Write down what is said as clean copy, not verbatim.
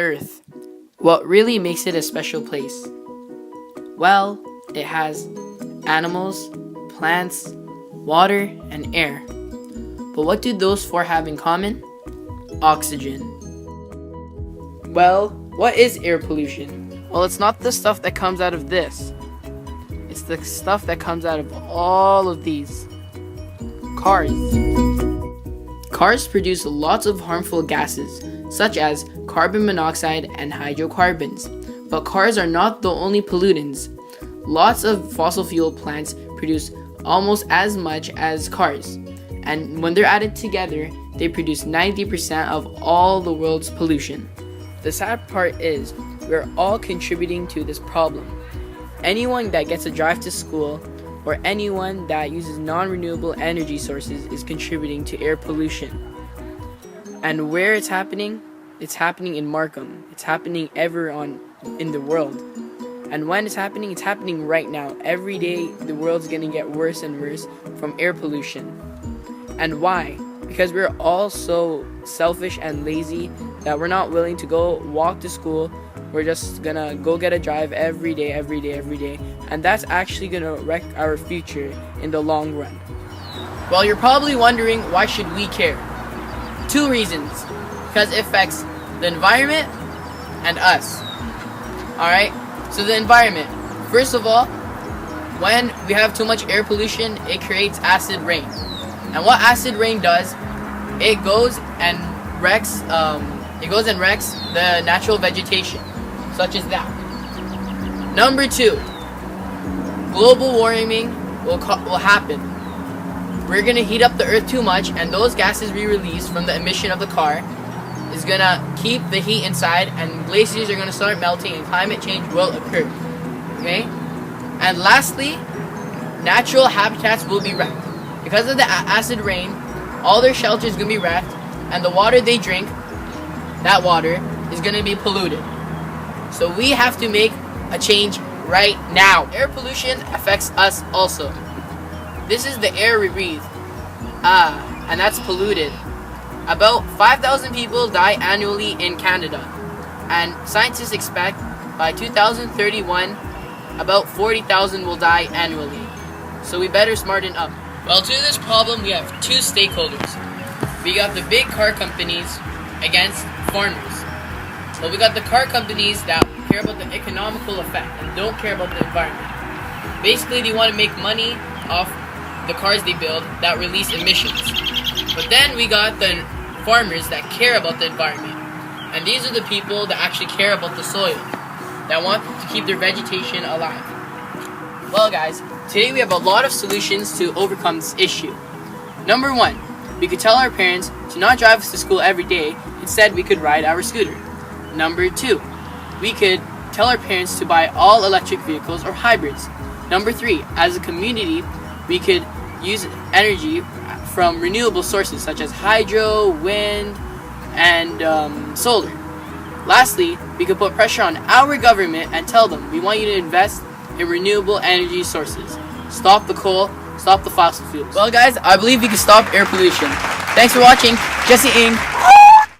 Earth. What really makes it a special place? Well, it has animals, plants, water, and air. But what do those four have in common? Oxygen. Well, what is air pollution? Well, it's not the stuff that comes out of this. It's the stuff that comes out of all of these. Cars. Cars produce lots of harmful gases, such as carbon monoxide and hydrocarbons. But cars are not the only pollutants. Lots of fossil fuel plants produce almost as much as cars. And when they're added together, they produce 90% of all the world's pollution. The sad part is, we're all contributing to this problem. Anyone that gets a drive to school or anyone that uses non-renewable energy sources is contributing to air pollution. And where it's happening in Markham. It's happening everywhere in the world. And when it's happening right now. Every day, the world's gonna get worse and worse from air pollution. And why? Because we're all so selfish and lazy that we're not willing to go walk to school. We're just gonna go get a drive every day. And that's actually gonna wreck our future in the long run. Well, you're probably wondering, why should we care? 2 reasons. Because it affects the environment and us. Alright? So the environment. First of all, when we have too much air pollution, it creates acid rain. And what acid rain does, it goes and wrecks the natural vegetation, such as that. Number 2, global warming will happen. We're gonna heat up the earth too much, and those gases we release from the emission of the car is gonna keep the heat inside, and glaciers are gonna start melting, and climate change will occur. Okay? And lastly, natural habitats will be wrecked. Because of the acid rain, all their shelters is gonna be wrecked, and the water they drink, that water, is gonna be polluted. So we have to make a change right now. Air pollution affects us also. This is the air we breathe. And that's polluted. About 5,000 people die annually in Canada. And scientists expect by 2031, about 40,000 will die annually. So we better smarten up. Well, to this problem, we have 2 stakeholders. We got the big car companies against farmers. But we got the car companies that care about the economical effect and don't care about the environment. Basically, they want to make money off the cars they build that release emissions. But then we got the farmers that care about the environment. And these are the people that actually care about the soil, that want to keep their vegetation alive. Well, guys, today we have a lot of solutions to overcome this issue. Number 1, we could tell our parents to not drive us to school every day. Instead, we could ride our scooter. Number 2, we could tell our parents to buy all electric vehicles or hybrids. Number 3, as a community, we could use energy from renewable sources such as hydro, wind, and solar. Lastly, we could put pressure on our government and tell them we want you to invest in renewable energy sources. Stop the coal, stop the fossil fuels. Well, guys, I believe we can stop air pollution. Thanks for watching. Jesse Ng.